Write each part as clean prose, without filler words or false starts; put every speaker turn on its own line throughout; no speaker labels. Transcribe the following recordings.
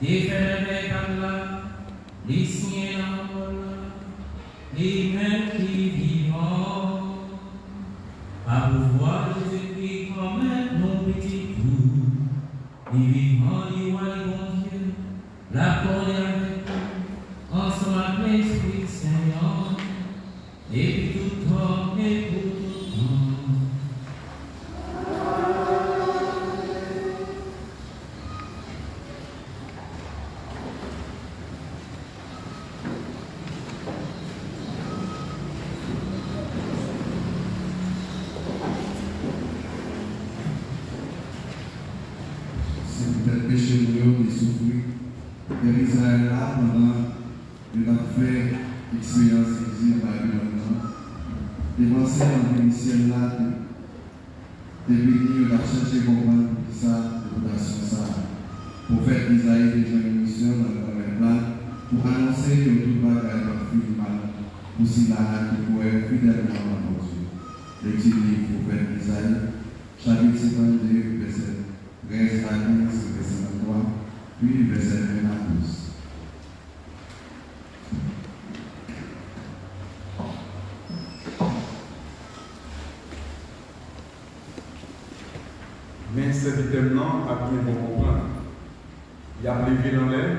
et fait avec Allah, les siens les mêmes qui vivent, à pouvoir Jésus-Christ comme nos petits bouts, les vivants, les rois, les bons dieux, la colère avec nous, ensemble avec l'Esprit Seigneur, et puis tout temps et pour tout temps.
Péché de souffrir. Et Israël là, pendant qu'il a fait expérience d'exil par Babylone, les anciens initiels là, de venir, on a cherché comment pour ça, pour faire Isaïe déjà une mission dans le plan, pour annoncer que tout va être plus mal, pour si là, qui pourrait fidèlement à Dieu. L'exil du prophète Isaïe, chapitre 52, verset 13 à 15, verset 23, puis verset 20 à 12.
Mais serviteur-là a bien bon comprendre. Il a levé dans l'air,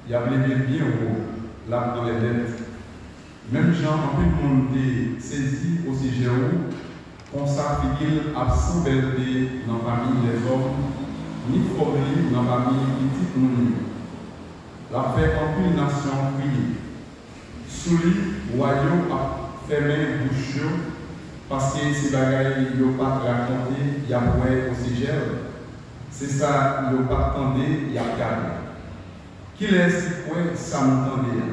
il a levé bien haut, là dans les lettres. Même Jean, en plus de monde saisi au sujet où, consacre qu'il absent belleté dans parmi les hommes, ni folie dans parmi les petites mouilles. La fait en plus nation prier. Sous lui, royaume a fermé bouche parce que ces bagailles n'ont pas raconté, il y a moins au sujet. C'est ça, il n'y a pas attendu, il y a regardé. Qui laisse quoi ça m'entendait?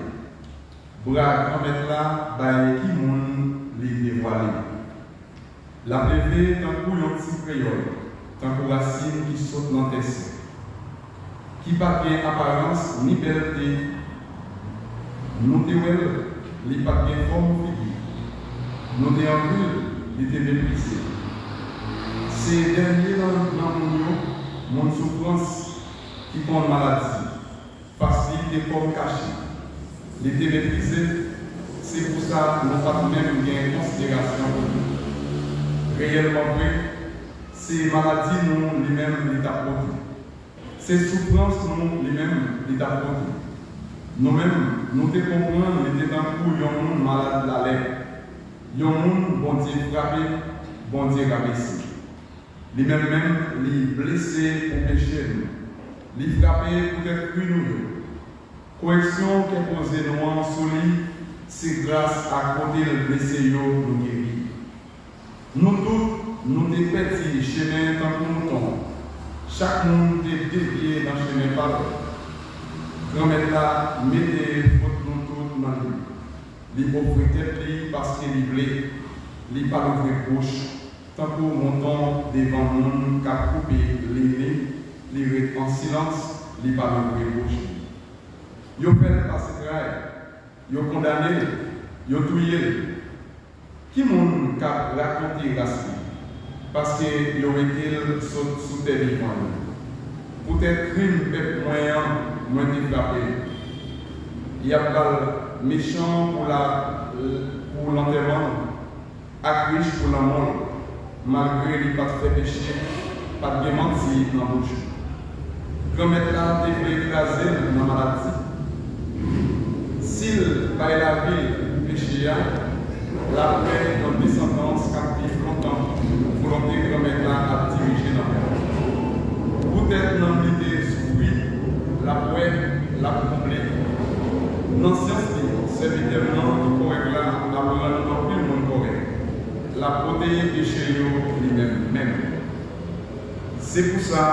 Bras grand-mère là, bah, qui moun les dévoiler. La PV, tant pour un petit créole, tant pour racine qui saute dans tes seins, qui pas bien apparence ni belleté, nous déwell, les pas bien forme figure, nous déambule, les te méprisé. Ces derniers dans mon souffrance qui prend maladie, parce qu'il était comme caché, les te méprisé, c'est pour ça que nous pas même bien considération pour nous. Réellement vrai, ces maladies, nous, les-mêmes, les apportent. Ces souffrances, nous, les-mêmes, les apportent. Nous-mêmes, nous te comprenons, nous étions pour un monde malade de la lèvre. Un monde, bon Dieu, frappé, bon Dieu, rabaissé. Les mêmes, les blessés pour pécher, les frappés pour être plus nous. Correction qui est posée nous en solide, c'est grâce à côté le blessé, nous guérir. Nous tous, nous des petits chemins tant que nous tombons. Chaque monde est dévié dans le chemin par l'autre. Grand-mère là, mettez votre nous tous dans lui. Les pauvretés parce qu'il est blé, les pas l'ouvrir bouche. Tant que nous montons devant nous, qu'à couper les rêves en silence, les pas l'ouvrir bouche. Ils ont fait passer travail, ils ont condamné, ils ont tué. Qui m'ont raconté Gaspi? Parce qu'ils ont été sous tes vivants. Peut-être crime peut moins développé. Il y a pas méchant pour l'enterrement, riche pour la mort, malgré les pas de péché, pas de menti dans la bouche. Grand-mère là, devait écraser dans la maladie. S'il va la ville péché, la paix dans descendance captive longtemps, volonté grand-mère là à diriger dans le monde. Peut-être dans l'idée souffrir, la paix, la complète. Dans ce sens, c'est évidemment correct là, la parole dans plus le monde correct. La protéine péché lui-même. C'est pour ça,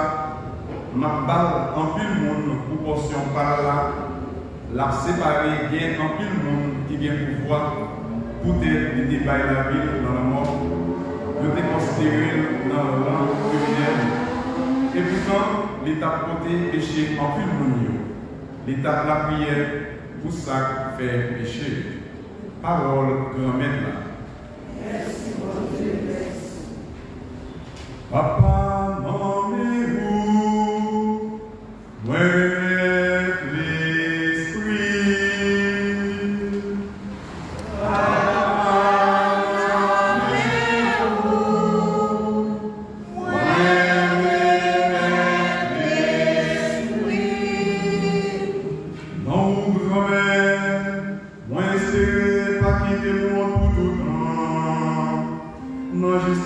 ma balle en plus le monde, proportion par là, la séparer bien en plus le monde qui vient pouvoir. Peut-être les débats de la ville dans la mort, de te considérer dans le rang criminel. Et pourtant, l'État côté péché en plus de monde. L'État de la prière, pour ça, fait péché. Parole grand-mère là.
Merci, mon Dieu, merci.
Papa, non, mais vous, ouais.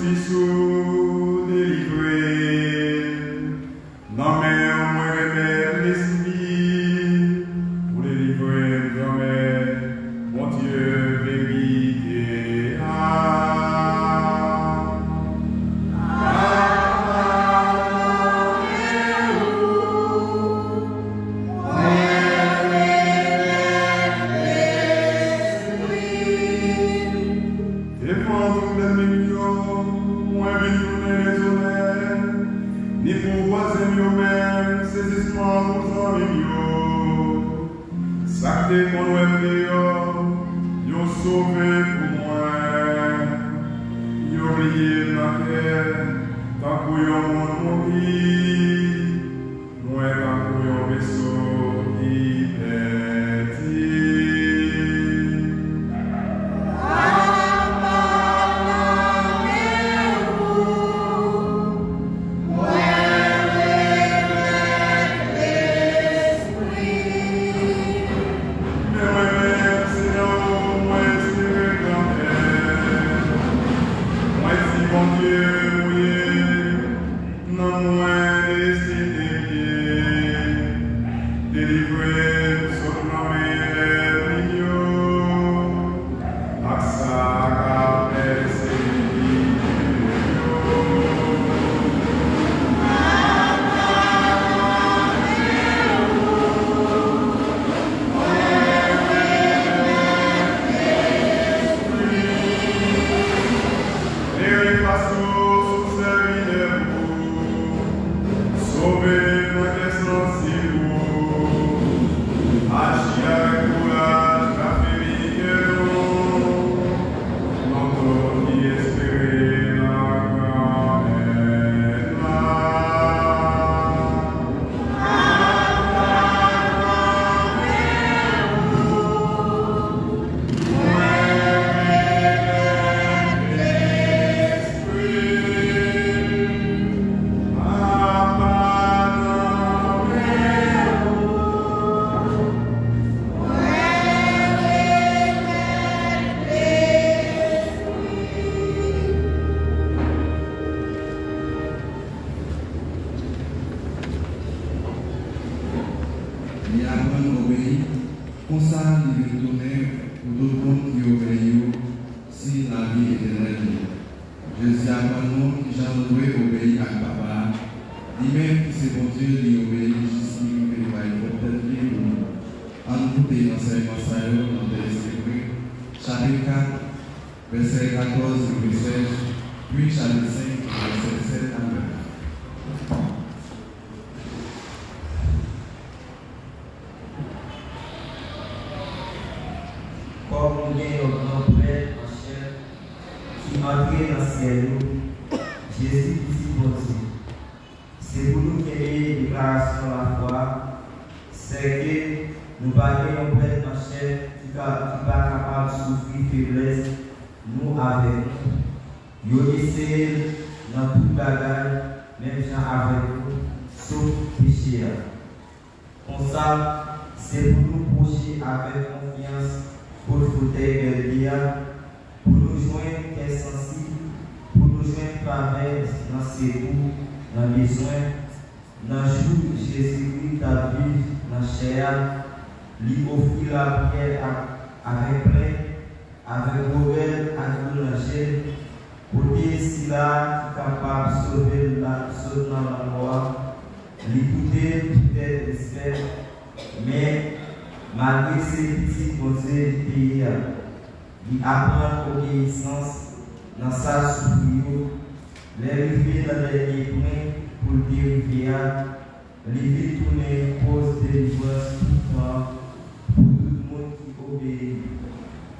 justice ou délivré. Non mais on me remet l'esprit pour délivrer jamais, mon Dieu, vérité. Ni pour voisin nous-mêmes, saisissement nous en milieu. Sacré mon web yo sauvé pour moi. Yo oublié ma terre, tant que yo mon mourir. Moi, tant que yo vaisseau qui perdit.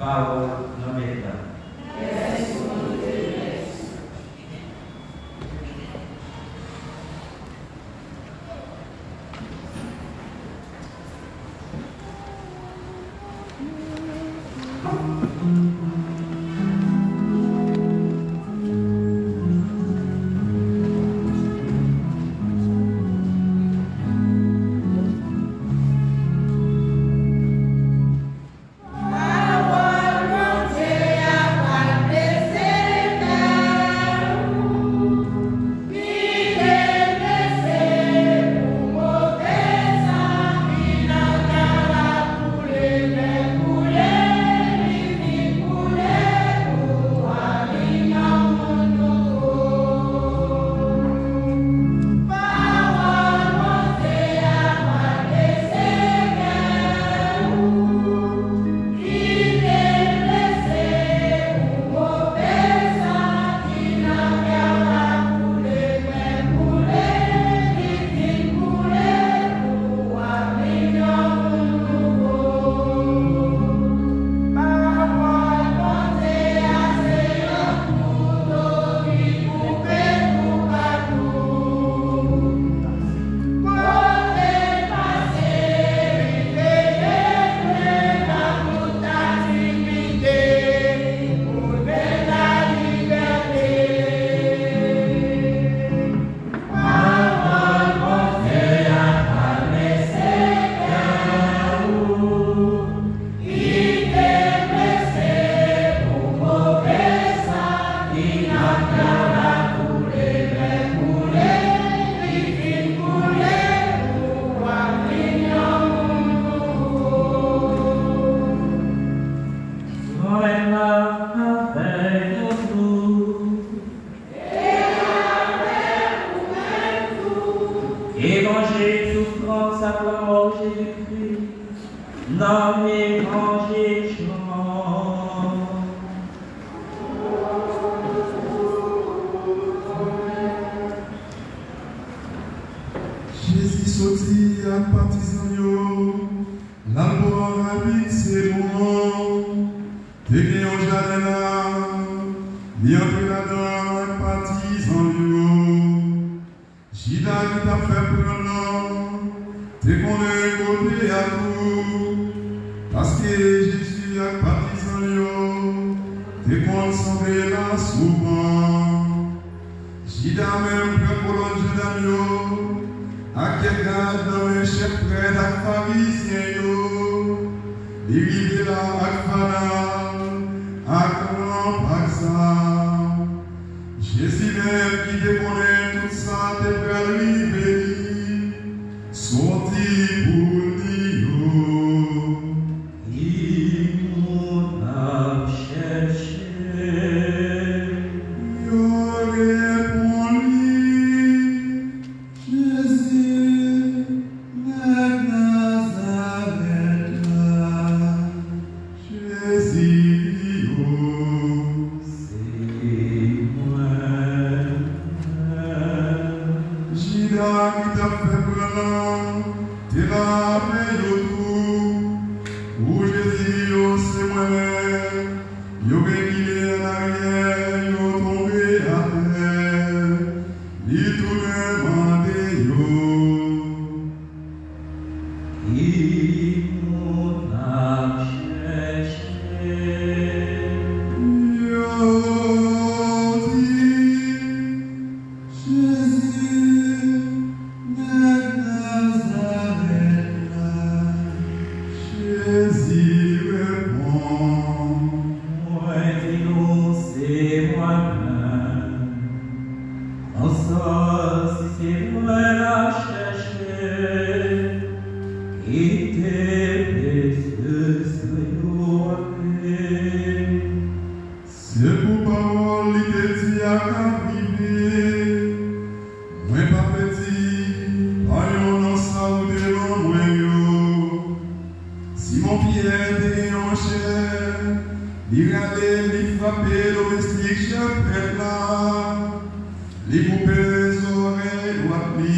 I want to
les souffrances à la mort Jésus-Christ, dans l'évangile Jean.
Jésus sorti à partisan yo, l'amour à vie c'est bon. T'es qui en jardin là, li entre là-dedans partisan yo. Jida qui t'a fait prendre, t'es qu'on est côté à tout. Parce que Jésus a partisan yo, t'es qu'on semble là souvent. Jida même prend pour l'ange yo. A quelqu'un dans les chefs près de la pharisien yo, dérivé là à Fana, à grand par ça. Jésus même qui déconne tout ça, t'es prêt à lui venir, sorti pour lui.
Il nous a cherché.
Yo répondu, Jésus, Nazareth, Jésus,
C'est moi.
Jida qui t'a fait prendre, t'es là, mais yo tout, où Jésus, yo c'est moi-même, yo réglé en arrière, yo tombé à terre, li tout demandé yo.
Il nous a cherché.
Yo dit, Jésus, Nazareth, Jésus répond,
Moi, dis-nous, c'est moi-même. En ça, si c'est moi la chercher, et tes précieux soyons appelés.
c'est pour parole li te dit à privé, moi pas petit, voyons dans ça ou devant moi yo. Simon Pierre était en chair, li râlé, li frappé, domestique chef prêtre là, li coupé les oreilles droites li.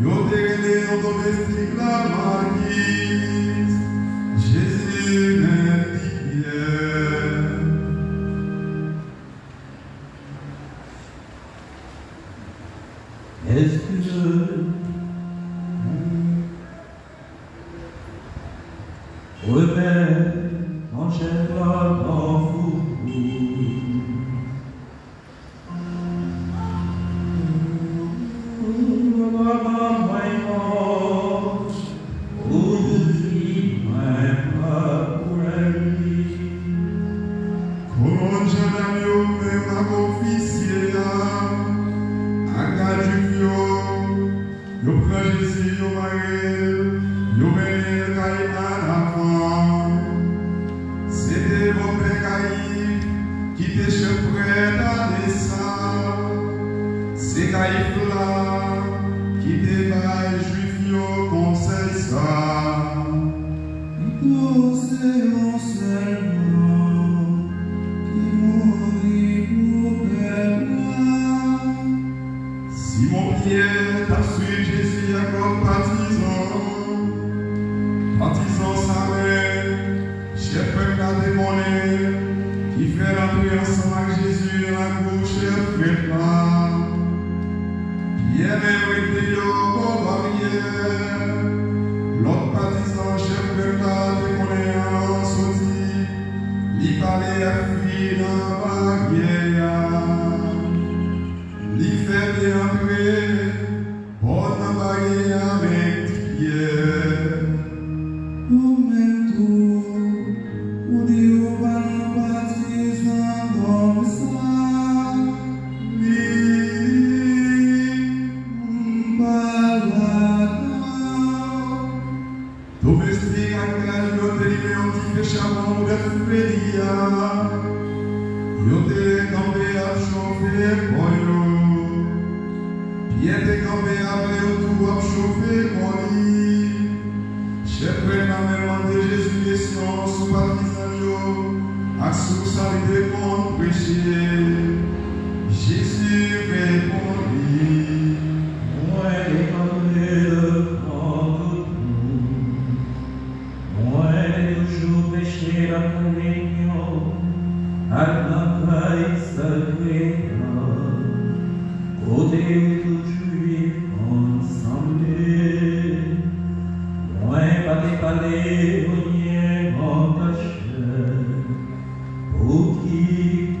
Yo te relé en domestique la marquise, Jésus n'est dit Pierre.
Est-ce que repère en chair en fou?
Comment j'aime yo même à officier là, à Gadjufio, yo prend Jésus yo marel, yo mené caille à l'avant. C'était mon père Caïf qui te chef près à descendre. C'est Caïf là qui te baille juif yo conseil ça. Nous c'est mon seul nom qui mourit pour perdre. Simon Pierre t'a suivi Jésus à comme partisan. Partisan savait, chef peuple a démolé, qui fait l'entrée ensemble avec Jésus dans la cour chef peuple là. Pierre même était au barrière. L'autre partisan chef peuple là démolé en sorti. Li parlait à fuir dans la barrière. Li fait entrer, pour la barrière avec Pierre. Ou même tout, ou dit ou pas un partisan comme ça. Li, balada. Domestique à gage, yo te livré un petit fait charbon de féria. Yo te campé à chauffer pour yo. Il était campé après autour à chauffer mon lit. Chef ma de Jésus question sous baptisme, à sous salut contre péché. Jésus répondit,
moi déclaré le grand tout moi toujours péché la communion, à la caille sacrée, côté tout juif ensemble. Moi pas déparler au nier mon cachet, pour qui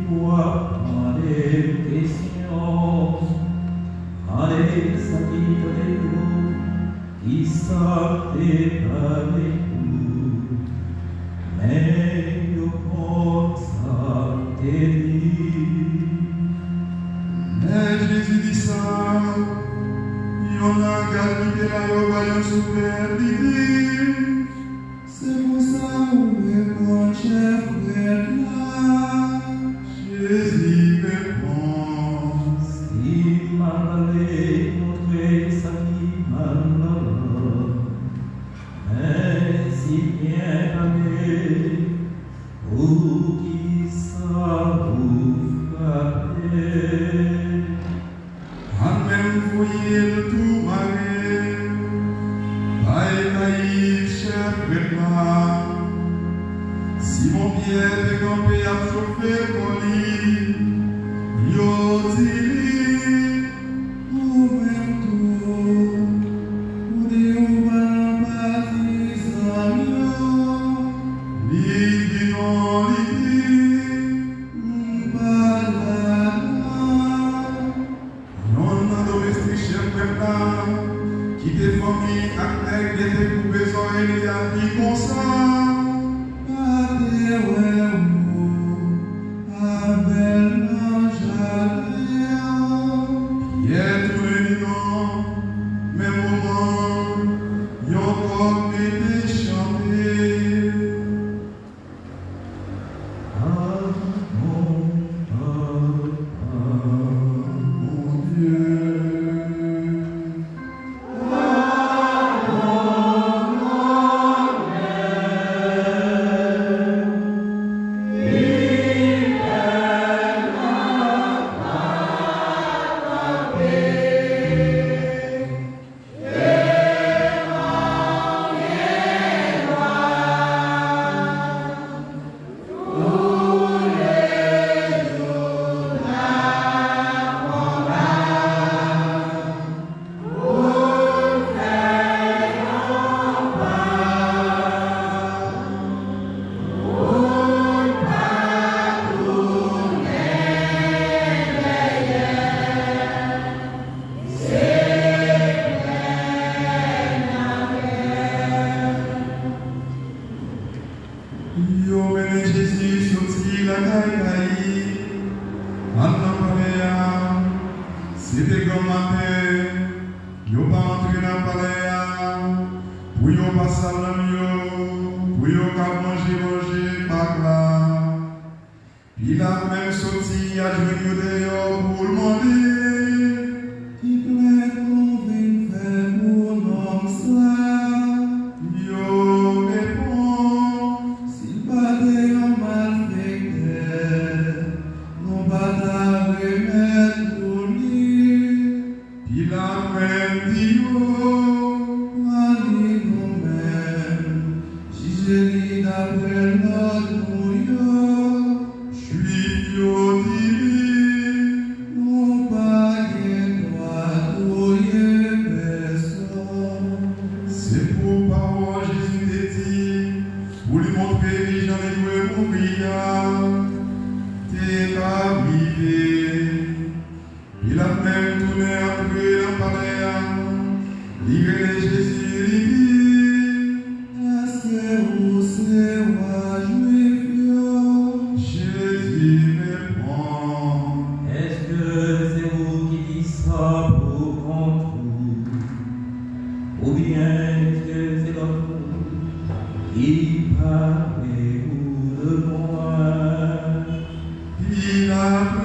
croit en des questions, en des sacrifices de nous, qui sortent par les coups, mais nous pensons
mais Jésus dit ça, il en a gardé la voyant souffert, il dit, c'est pour ça où est mon chef là. Jésus répond,
si malgré notre salut malheureux, mais si bien amé, pour qui ça vous frapper.
Amen, voyez le tout maré, aïe, aïe, chef là. Si mon pied est campé à chauffer mon lit, yo dit, ou même tout, ou des humains baptisants, li non, domestique chef qui te famille avec des coupés oreilles à qui comme ça. Il a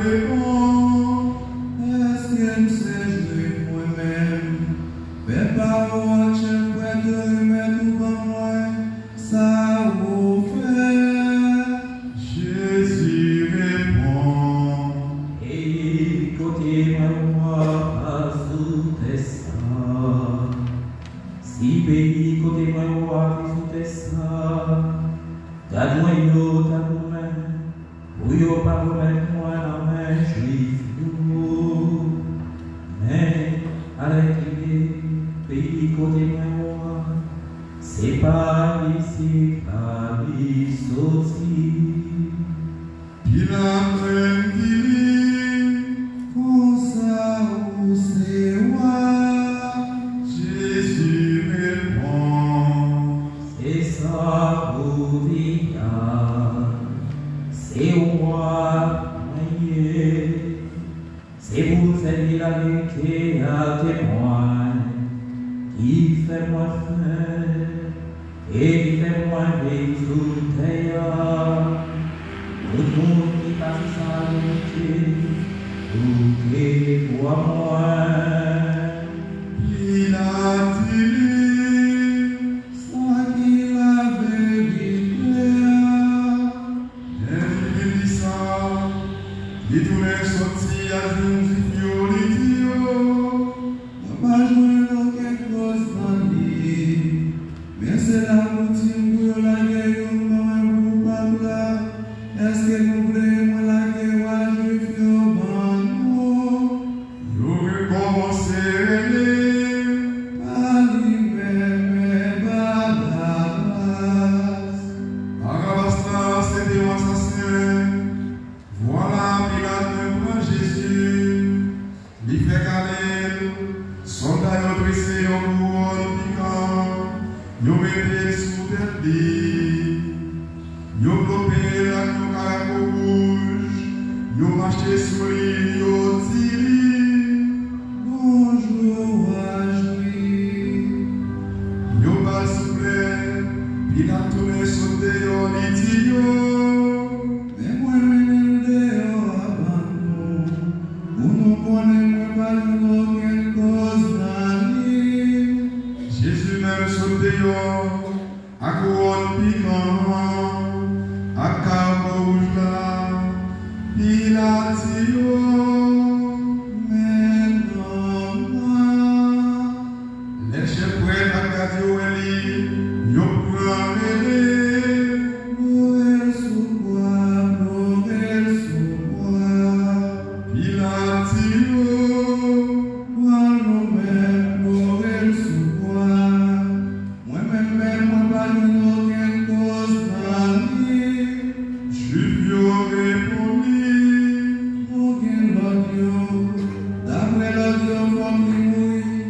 répondu, est-ce que c'est
Les paroles que je pourrais te remettre devant moi, ça vous fait.
Jésus répond.
Écoutez-moi pas sous tes seins. Si pays écoutez-moi sous tes seins. Garde-moi ta main. Pour yo pas remettre moi la main juif. Mais avec les pays écoutez-moi. C'est pas ici, pas ici aussi.
Il a dit,
Comme ça, vous c'est moi.
Jésus répond.
C'est ça pour via, c'est moi moyen, c'est vous servir la vérité à témoin, qui fait moi faire et qui fait moi vivre sous terre. Tout le monde qui passe sa vérité, tout est pour moi.
Il a dit,
Soit qu'il avait déclaré.
il dit ça, il tournait sorti à Jésus, il dit,
On va jouer dans quelque chose dans l'île. Mais c'est la routine pour la guerre, on va vous parler. Est-ce que nous voulons la guerre à juif au bandeau?
il recommencé. Barabas là, c'était un assassin. Voilà, Pilate prend Jésus. Il fait caler. Soldats ont dressé un couronne piquant. Ils ont mis sous tête lit. Ils ont globé la caraco rouge. Ils ont marché sur lui. Ils ont dit
Bonjour à juif.
Yo bal soufflé, Pilate tourné sauté au litio.
Mais moi, je dehors avant nous. Vous nous connaissez pas nous quelque chose dans l'île.
Jésus même sauté à couronne piquant, à cargo rouge là, Pilate
Mais non,
les chefs prêts à garder au lit, yo prend
pleurer sous bois.
Pilate
Moi, nous-mêmes, pleurer sous bois. Moi-même, moi, pas nous quelque chose dans l'île.
Juif yo répondu.
Aucun l'audio, d'après l'audio comme il mouille,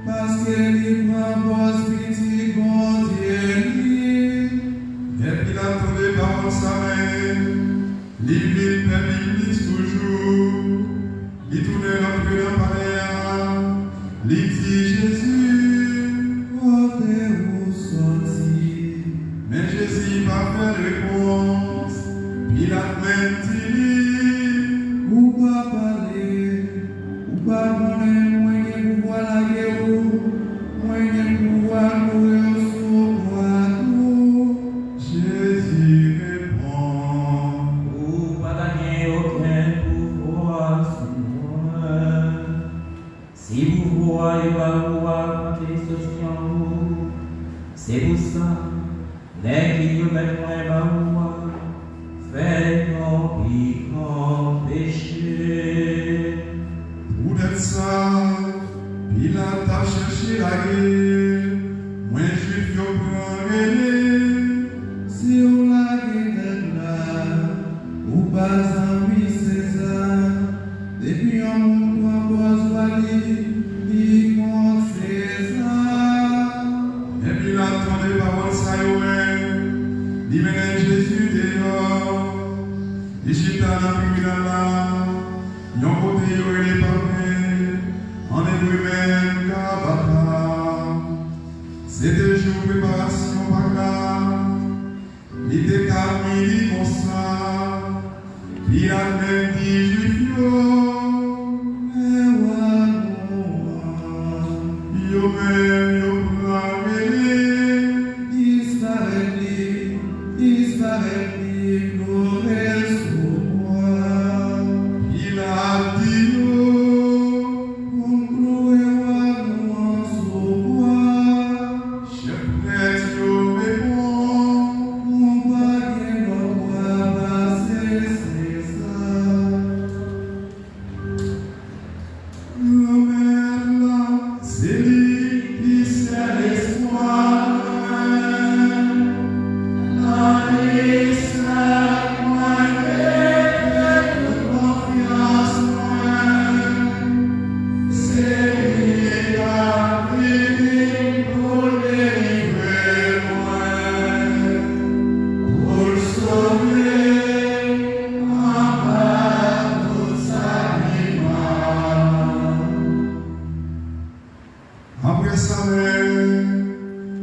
parce qu'il prend bosse petit bon Dieu.
Et puis l'attendait par sa main, l'ivine permis toujours, il tournait l'entre dans le palais, il dit Jésus,
Côté où sortir,
mais Jésus n'a pas fait réponse, Pilate même dit,
ou pas parler, ou pas connaître, moi qui pouvoir la guerre, moi qui pouvoir mourir sous moi tout.
Jésus répond,
Vous pas gagner aucun pouvoir sur moi. Si vous voyez pas pouvoir compter ceci en vous, c'est pour ça, les qui me mettent moins bas moi, faites non péché.
pour d'être ça, Pilate a cherché la guerre, moi juif yo prend relais.
Si on la guette là, ou pas ami César, depuis un monde en bois dit contre César.
Et puis là, attendez parole ça y est, il mène Jésus dehors, il chita dans le tribunal là, yon côté yo il est parfait, en hébreu même Gabata. C'était jour préparation par là, il était calme, il comme ça, il a même dit juif yo,
Mais ouais,
yo même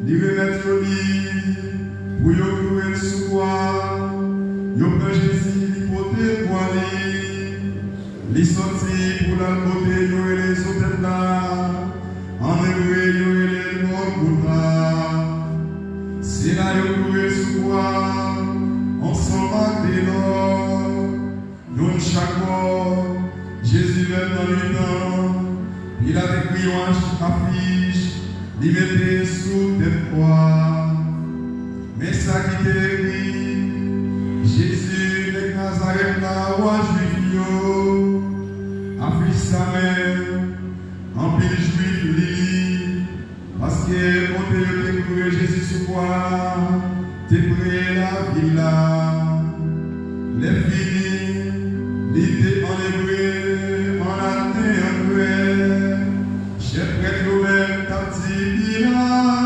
li remettre au lit, pour yo courir sous bois, yo prend Jésus, li porter pour lui, li sorti pour la côté, yo et les autres là, en hébreu, yo et les morts c'est là yo courir sous bois, ensemble avec l'or, yo chaque bord, Jésus vient dans le temps, il a écrit en affiche, il mettait sous des croix. Mais ça qui est écrit, Jésus de Nazareth là ou juif affiche sa mère, en pile juif li, parce que quand tu as découvert Jésus sous quoi, tu es prêt la ville là. Les filles, l'idée en hébreu, en latin, en grec, chef prêtre nous-mêmes, ta petite là.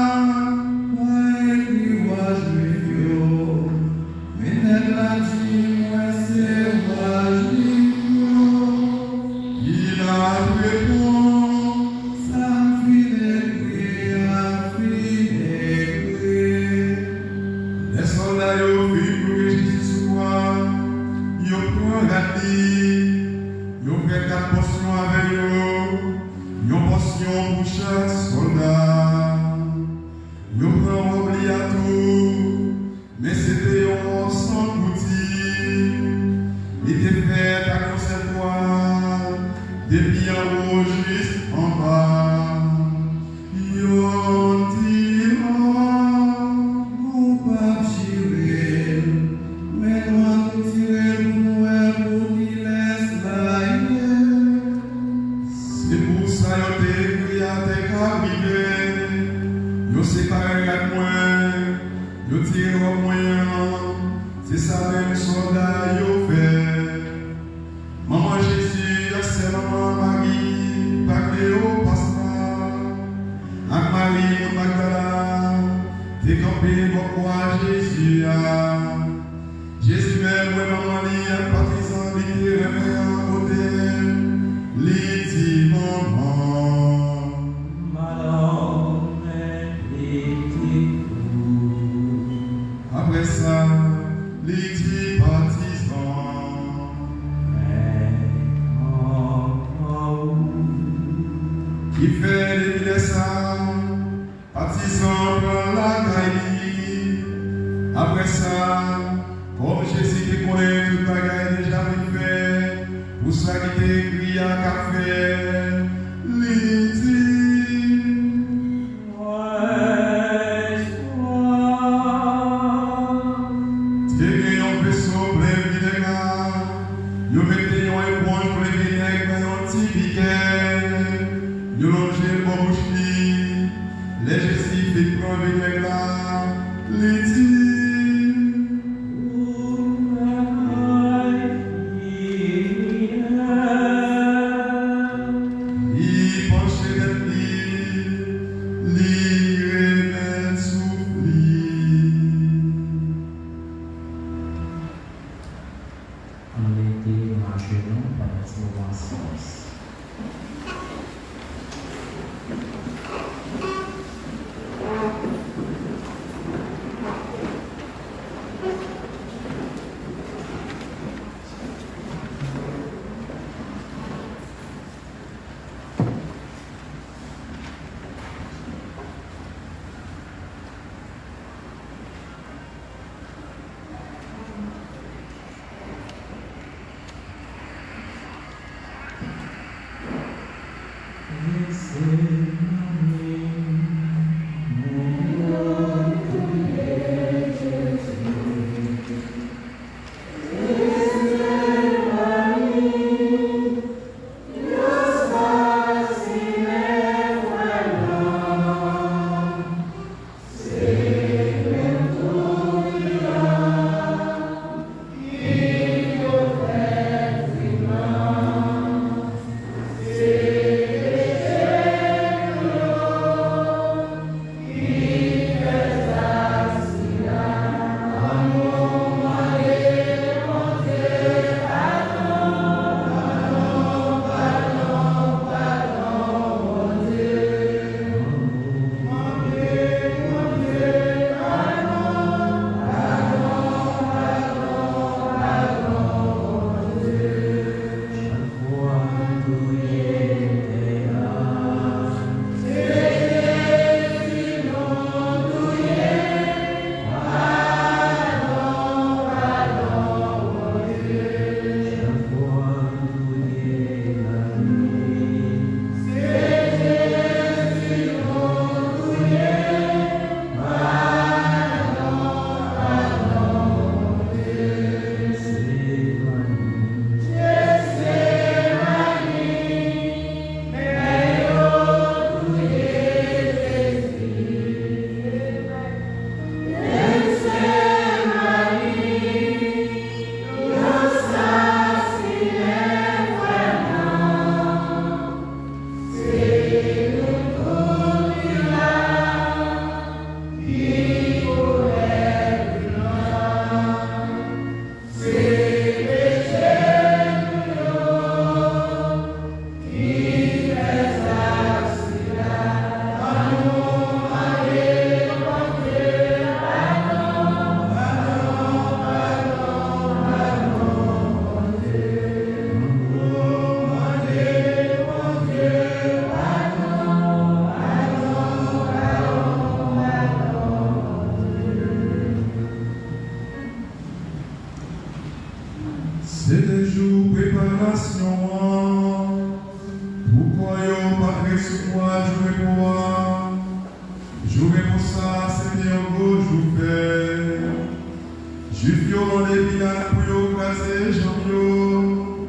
crasé Jean-Yo,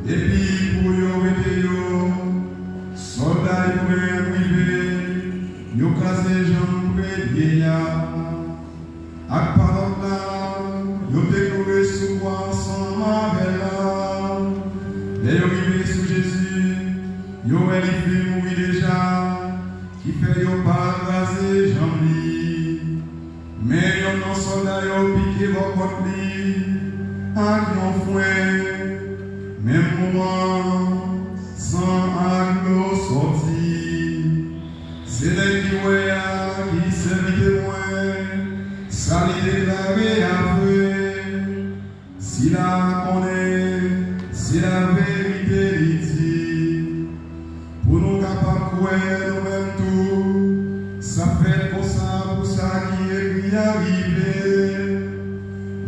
et puis pour yo rete yo, soldats y pouvaient priver, yo crasé Jean vieillard. Ak pendant là, yo découvert sous moi ensemble avec là. Mais yo arrivé sous Jésus, yo elle fait mourir déjà, qui fait yo pas craser Jean-Li. Mais yo non soldat yo piqué vos côtes li, ak yon fouet, même moment, sans ak l'eau sorti. C'est les qui ouais qui servit moi. Ça lui déclaré après, si la connaît, c'est la vérité ici. Pour nous capables de croire nous-mêmes tout, ça fait comme ça pour ça qui est bien arrivé.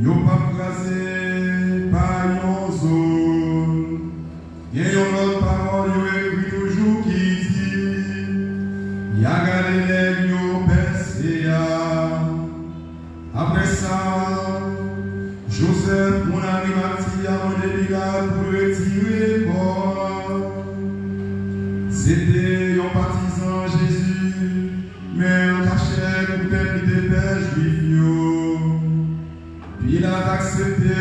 Yo pas crasé par yon zone. Y'a yon autre parole yo écrit toujours qui dit, y'a gardé les yo percé. Après ça, Joseph, mon ami Mathieu, a demandé pour retirer le corps. C'était un partisan Jésus, mais on cachait pour permettre des pères juifs. Puis il a accepté,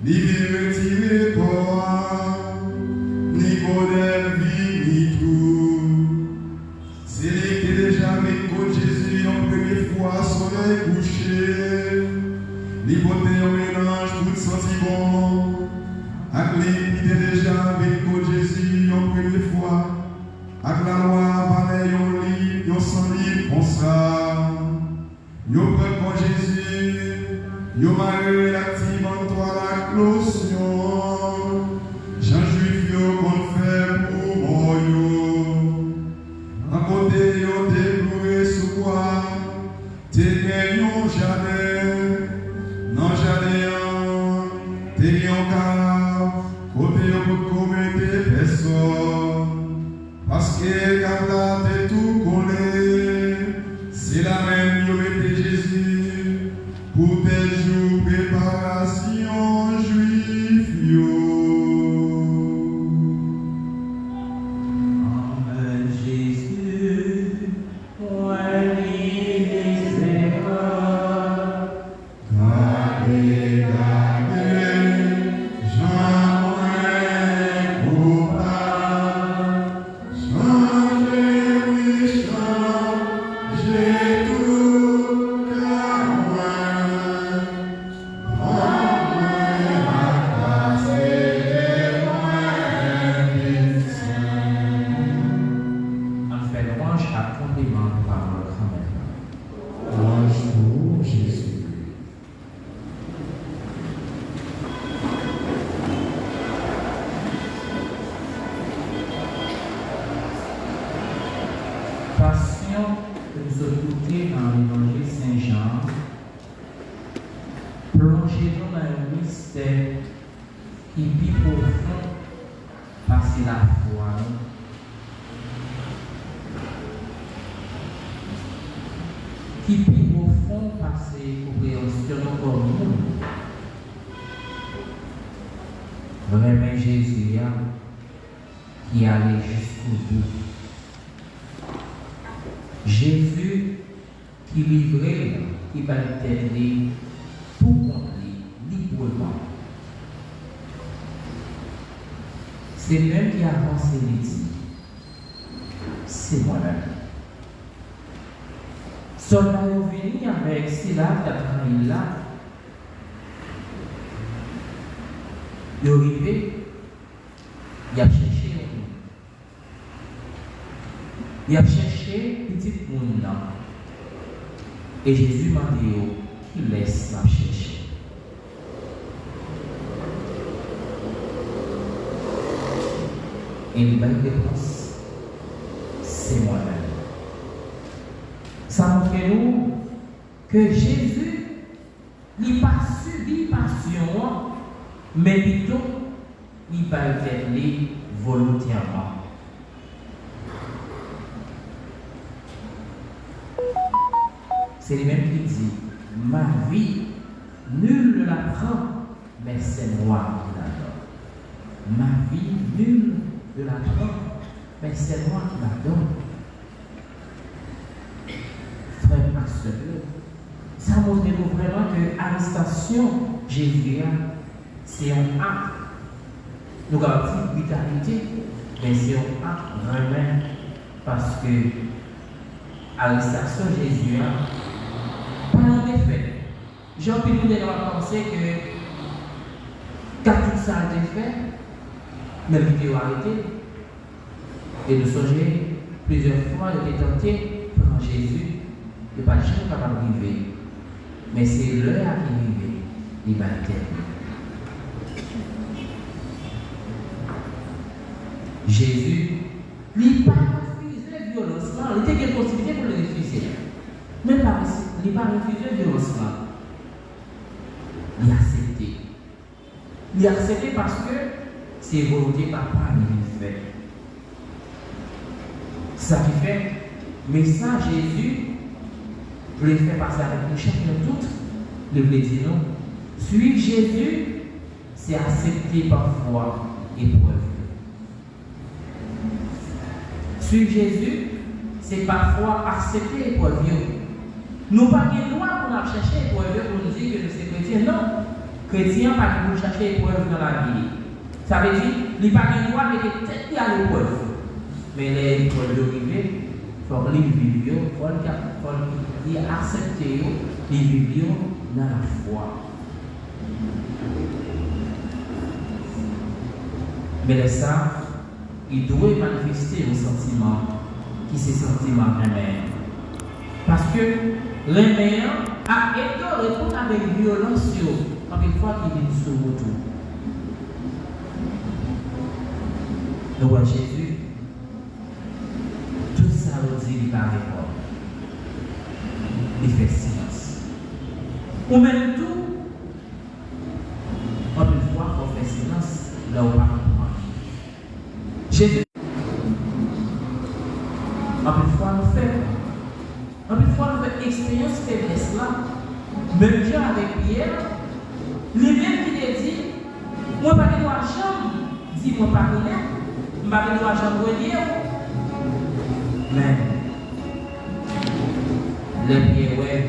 il vient retirer le corps, Nicodème vit ni tout. C'est lui qui est déjà avec Jésus en première fois, soleil couché. L'hypothèse au mélange, tout senti bon. Avec lui qui est déjà avec Jésus en première fois. Avec la loi, valait yon lit, yon sans livre comme ça. Yon prêt pour Jésus, yon marié active en toi la closion. Jean juif yon qu'on fait pour moi yon. À côté yon déploré sous quoi, t'es yon jardin, non jardin, t'es yon cave, côté yon pour commettre des personnes. Parce que quand là t'es tout collé, c'est la même yon mette Jésus, pour tes jours préparation juif yon.
Qui allait jusqu'au bout. Jésus qui livrait, qui va l'aider pour compter librement. C'est lui-même qui a avancé les dit. C'est moi-même. Soldat est venu avec Silas, là. Il est arrivé. Il a cherché les gens. Il a cherché petit monde là. Et Jésus m'a dit qu'il laisse la chercher. Et il m'a dit réponse, c'est moi-même. Ça montre nous que Jésus n'a pas subi passion, mais plutôt il va le faire volontairement. C'est lui-même qui dit, ma vie, nul ne la prend, mais c'est moi qui la donne. Ma vie, nul de la donne, mais c'est moi qui la donne. Frère pasteur, ça montre vraiment que l'arrestation Jésus, c'est un acte. Nous avons dit brutalité, mais c'est un acte vraiment parce que l'arrestation Jésus, pas un effet. Jean-Pierre nous a pensé que quand tout ça a été fait, mais il a arrêté. Et nous songer plusieurs fois, il était tenté par Jésus. Il n'est pas jamais capable de vivre. Mais c'est l'heure qui vive, il va être. Jésus, il n'a pas refusé la violence. Il était une possibilité pour le refuser. Mais il n'a pas refusé la violence. Il a accepté. Il a accepté parce que c'est volonté papa qui fait. Ça qui fait, mais ça, Jésus, voulait faire passer avec nous chacun toutes, il voulait dire non. Suivre Jésus, c'est accepter parfois épreuve. Suivre Jésus, c'est parfois accepter épreuve. Nous pas de loi pour nous chercher épreuve pour nous dire que nous sommes chrétiens. Non, chrétien pas pour chercher épreuve dans la vie. Ça veut dire, il n'y a pas de loi mais peut-être à l'épreuve. Mais les épreuves arrivent, il faut les vivre, il faut les accepter, les vivre dans la foi. Mais ça, il doit manifester un sentiment qui est ce sentiment amer. Parce que l'amer a été répondre avec violence quand une fois qu'il vient sur le retour. Le roi Jésus, tout ça le dit, il parle pas. Il fait silence. Ou même tout, quand une fois qu'on fait silence, là on parle. Jésus, en une fois nous fait expérience faiblesse là, même Dieu avec Pierre, lui-même qui t'a dit, moi pas de l'argent, dis-moi pas connaître, je pas de l'argent pour dire, mais les Pierre, ouais,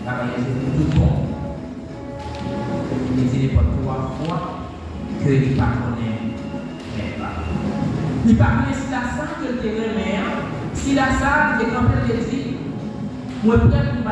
la manière c'est tout bon, il dit pas 3 fois que il pas connaît. Il parle si la salle que le terrain, si la salle est campée de dit, moi, peut-être que je vais là,